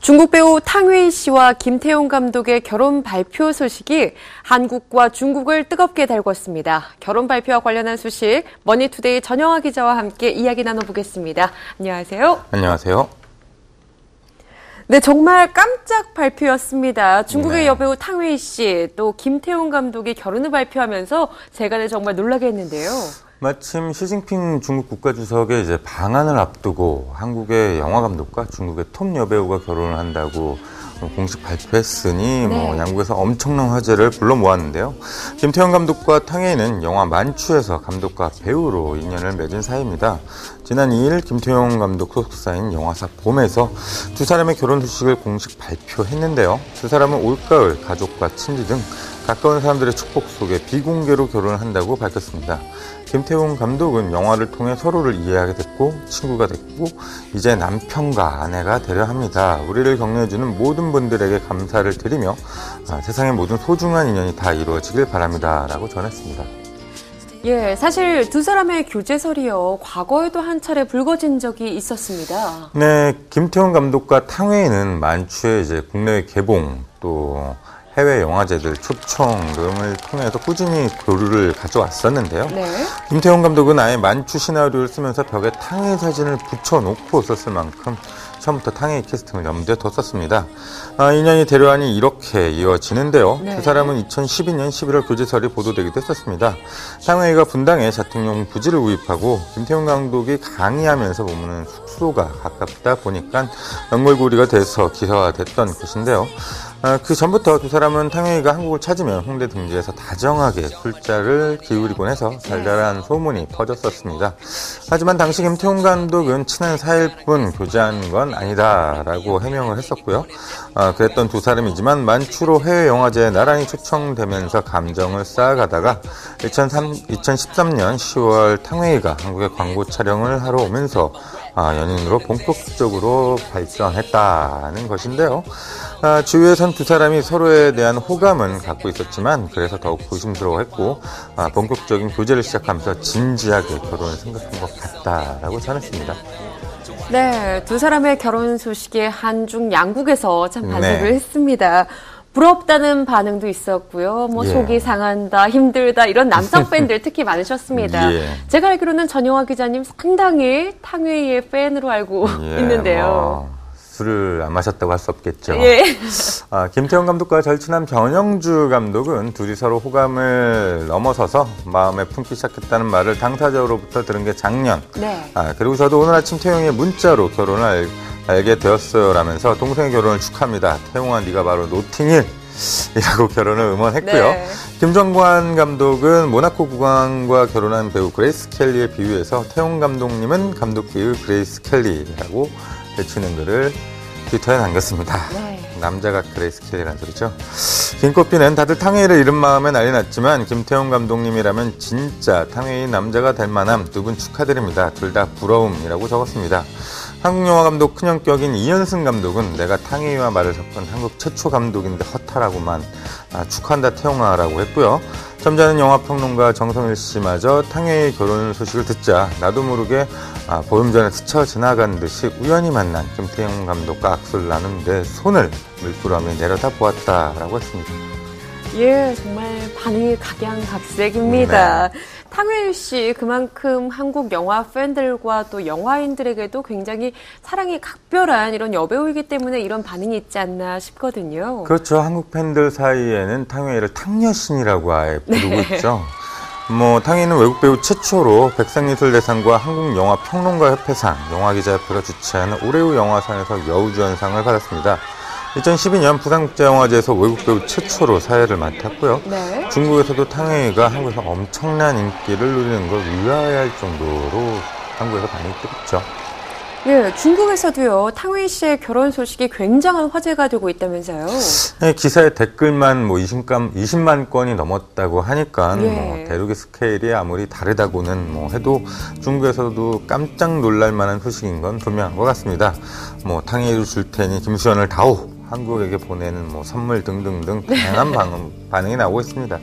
중국 배우 탕웨이 씨와 김태용 감독의 결혼 발표 소식이 한국과 중국을 뜨겁게 달궜습니다. 결혼 발표와 관련한 소식, 머니투데이 전영하 기자와 함께 이야기 나눠보겠습니다. 안녕하세요. 안녕하세요. 네, 정말 깜짝 발표였습니다. 중국의 여배우 탕웨이 씨, 또 김태용 감독이 결혼을 발표하면서 세간을 정말 놀라게 했는데요. 마침 시진핑 중국 국가주석의 이제 방한을 앞두고 한국의 영화 감독과 중국의 톱 여배우가 결혼을 한다고 공식 발표했으니 양국에서 엄청난 화제를 불러 모았는데요. 김태형 감독과 탕웨이는 영화 만추에서 감독과 배우로 인연을 맺은 사이입니다. 지난 2일 김태형 감독 소속사인 영화사 봄에서 두 사람의 결혼 소식을 공식 발표했는데요. 두 사람은 올가을 가족과 친지 등 가까운 사람들의 축복 속에 비공개로 결혼을 한다고 밝혔습니다. 김태용 감독은 영화를 통해 서로를 이해하게 됐고 친구가 됐고 이제 남편과 아내가 되려 합니다. 우리를 격려해주는 모든 분들에게 감사를 드리며 세상의 모든 소중한 인연이 다 이루어지길 바랍니다. 라고 전했습니다. 예, 사실 두 사람의 교제설이요, 과거에도 한 차례 불거진 적이 있었습니다. 네, 김태용 감독과 탕웨이는 만추에 이제 국내 개봉 또 해외 영화제들 초청 등을 통해서 꾸준히 교류를 가져왔었는데요. 김태용 감독은 아예 만추 시나리오를 쓰면서 벽에 탕웨이 사진을 붙여놓고 썼을 만큼 처음부터 탕웨이 캐스팅을 염두에 뒀었습니다. 인연이 대려하니 이렇게 이어지는데요. 두 사람은 2012년 11월 교제설이 보도되기도 했었습니다. 탕웨이가 분당에 자택용 부지를 구입하고 김태용 감독이 강의하면서 머무는 숙소가 가깝다 보니까 연결고리가 돼서 기사화됐던 것인데요. 그 전부터 두 사람은 탕웨이가 한국을 찾으면 홍대 등지에서 다정하게 술자를 기울이곤 해서 달달한 소문이 퍼졌었습니다. 하지만 당시 김태용 감독은 친한 사이일 뿐 교제한 건 아니다라고 해명을 했었고요. 그랬던 두 사람이지만 만추로 해외 영화제에 나란히 초청되면서 감정을 쌓아가다가 2013년 10월 탕웨이가 한국에 광고 촬영을 하러 오면서 연인으로 본격적으로 발전했다는 것인데요. 주위에선 두 사람이 서로에 대한 호감은 갖고 있었지만 그래서 더욱 조심스러워했고 본격적인 교제를 시작하면서 진지하게 결혼을 생각한 것 같다라고 전했습니다. 네, 두 사람의 결혼 소식에 한중 양국에서 참 반색을 했습니다. 부럽다는 반응도 있었고요. 속이 상한다, 힘들다 이런 남성 팬들 특히 많으셨습니다. 제가 알기로는 전영하 기자님 상당히 탕웨이의 팬으로 알고 있는데요. 술을 안 마셨다고 할 수 없겠죠. 김태형 감독과 절친한 변영주 감독은 둘이 서로 호감을 넘어서서 마음에 품기 시작했다는 말을 당사자로부터 들은 게 작년. 그리고 저도 오늘 아침 태용의 문자로 결혼을 알게 되었어요 라면서 동생의 결혼을 축하합니다. 태용아, 네가 바로 노팅힐 이라고 결혼을 응원했고요. 김정관 감독은 모나코 국왕과 결혼한 배우 그레이스 켈리에 비유해서 태용 감독님은 감독 배우 그레이스 켈리라고 외치는 글을 트위터에 남겼습니다. 남자가 그레이스 켈리라는 소리죠. 김꽃비는 다들 탕웨이를 잃은 마음에 난리 났지만 김태용 감독님이라면 진짜 탕웨이 남자가 될 만함, 두 분 축하드립니다. 둘 다 부러움이라고 적었습니다. 한국 영화 감독 큰형격인 이현승 감독은 내가 탕웨이와 말을 섞은 한국 최초 감독인데 허탈하구만. 축하한다 태용아라고 했고요. 점잖은 영화평론가 정성일 씨마저 탕웨이 결혼 소식을 듣자 나도 모르게 보름 전에 스쳐 지나간 듯이 우연히 만난 김태용 감독과 악수를 나눈 데 손을 물끄러미 내려다 보았다라고 했습니다. 예, 정말 반응이 각양각색입니다. 탕웨이 씨, 그만큼 한국 영화 팬들과 또 영화인들에게도 굉장히 사랑이 각별한 이런 여배우이기 때문에 이런 반응이 있지 않나 싶거든요. 그렇죠. 한국 팬들 사이에는 탕웨이를 탕여신이라고 아예 부르고 있죠. 탕웨이는 외국 배우 최초로 백상예술대상과 한국영화평론가협회상, 영화기자협회가 주최하는 올해의 영화상에서 여우주연상을 받았습니다. 2012년 부산국제영화제에서 외국 배우 최초로 사회를 맡았고요. 중국에서도 탕웨이가 한국에서 엄청난 인기를 누리는 걸 의아해할 정도로 한국에서 반응이 뜨겁죠. 예, 중국에서도요, 탕웨이 씨의 결혼 소식이 굉장한 화제가 되고 있다면서요? 네, 기사에 댓글만 20만 건이 넘었다고 하니까 대륙의 스케일이 아무리 다르다고는 해도 중국에서도 깜짝 놀랄 만한 소식인 건 분명한 것 같습니다. 탕웨이를 줄 테니 김수현을 다오, 한국에게 보내는 선물 등등등 다양한 반응이 나오고 있습니다.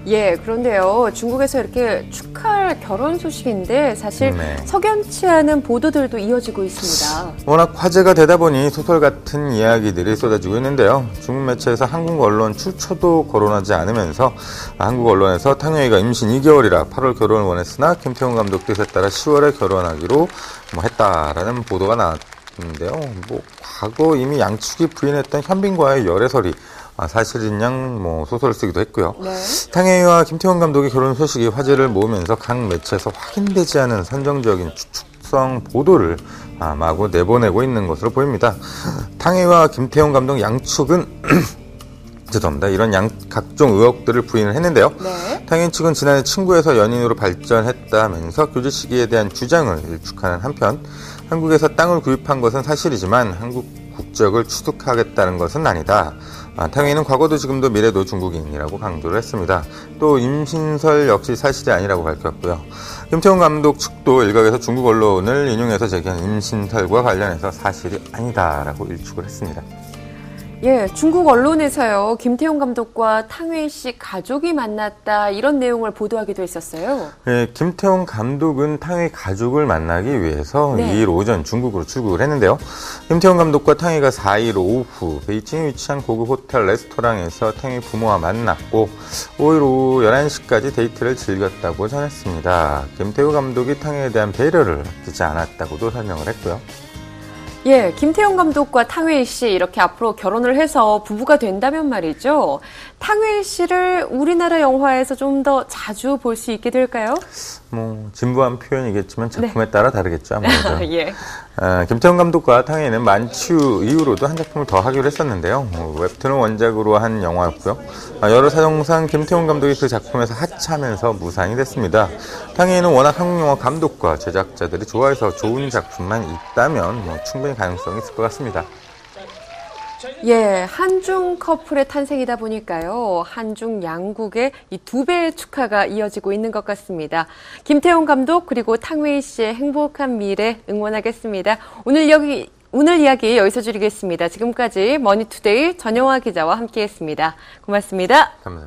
예, 그런데요. 중국에서 이렇게 축하할 결혼 소식인데 사실 석연치 않은 보도들도 이어지고 있습니다. 워낙 화제가 되다 보니 소설 같은 이야기들이 쏟아지고 있는데요. 중국 매체에서 한국 언론 출처도 거론하지 않으면서 한국 언론에서 탕웨이가 임신 2개월이라 8월 결혼을 원했으나 김태훈 감독 뜻에 따라 10월에 결혼하기로 했다라는 보도가 나왔는데요. 과거 이미 양측이 부인했던 현빈과의 열애설이 사실인 양 소설을 쓰기도 했고요. 탕웨이와 김태훈 감독의 결혼 소식이 화제를 모으면서 각 매체에서 확인되지 않은 선정적인 추측성 보도를 마구 내보내고 있는 것으로 보입니다. 탕웨이와 김태훈 감독 양측은 죄송합니다. 이런 각종 의혹들을 부인을 했는데요. 탕웨이 측은 지난해 친구에서 연인으로 발전했다면서 교제 시기에 대한 주장을 일축하는 한편 한국에서 땅을 구입한 것은 사실이지만 한국 국적을 취득하겠다는 것은 아니다. 탕웨이는 과거도 지금도 미래도 중국인이라고 강조를 했습니다. 또 임신설 역시 사실이 아니라고 밝혔고요. 김태훈 감독 측도 일각에서 중국 언론을 인용해서 제기한 임신설과 관련해서 사실이 아니다라고 일축을 했습니다. 예, 중국 언론에서요, 김태훈 감독과 탕웨이 씨 가족이 만났다, 이런 내용을 보도하기도 했었어요. 예, 김태훈 감독은 탕웨이 가족을 만나기 위해서 2일 오전 중국으로 출국을 했는데요. 김태훈 감독과 탕웨이가 4일 오후 베이징에 위치한 고급 호텔 레스토랑에서 탕웨이 부모와 만났고 5일 오후 11시까지 데이트를 즐겼다고 전했습니다. 김태훈 감독이 탕웨이에 대한 배려를 아끼지 않았다고도 설명을 했고요. 예, 김태훈 감독과 탕웨이 씨 이렇게 앞으로 결혼을 해서 부부가 된다면 말이죠. 탕웨이 씨를 우리나라 영화에서 좀 더 자주 볼 수 있게 될까요? 진부한 표현이겠지만 작품에 따라 다르겠죠, 아무래도. 예. 김태훈 감독과 탕웨이는 만추 이후로도 한 작품을 더 하기로 했었는데요. 웹툰을 원작으로 한 영화였고요. 여러 사정상 김태훈 감독이 그 작품에서 하차하면서 무산이 됐습니다. 탕웨이는 워낙 한국 영화 감독과 제작자들이 좋아해서 좋은 작품만 있다면 충분히 가능성이 있을 것 같습니다. 예, 한중 커플의 탄생이다 보니까요. 한중 양국의 이 2배의 축하가 이어지고 있는 것 같습니다. 김태훈 감독 그리고 탕웨이 씨의 행복한 미래 응원하겠습니다. 오늘 이야기 여기서 줄이겠습니다. 지금까지 머니투데이 전영화 기자와 함께했습니다. 고맙습니다. 감사합니다.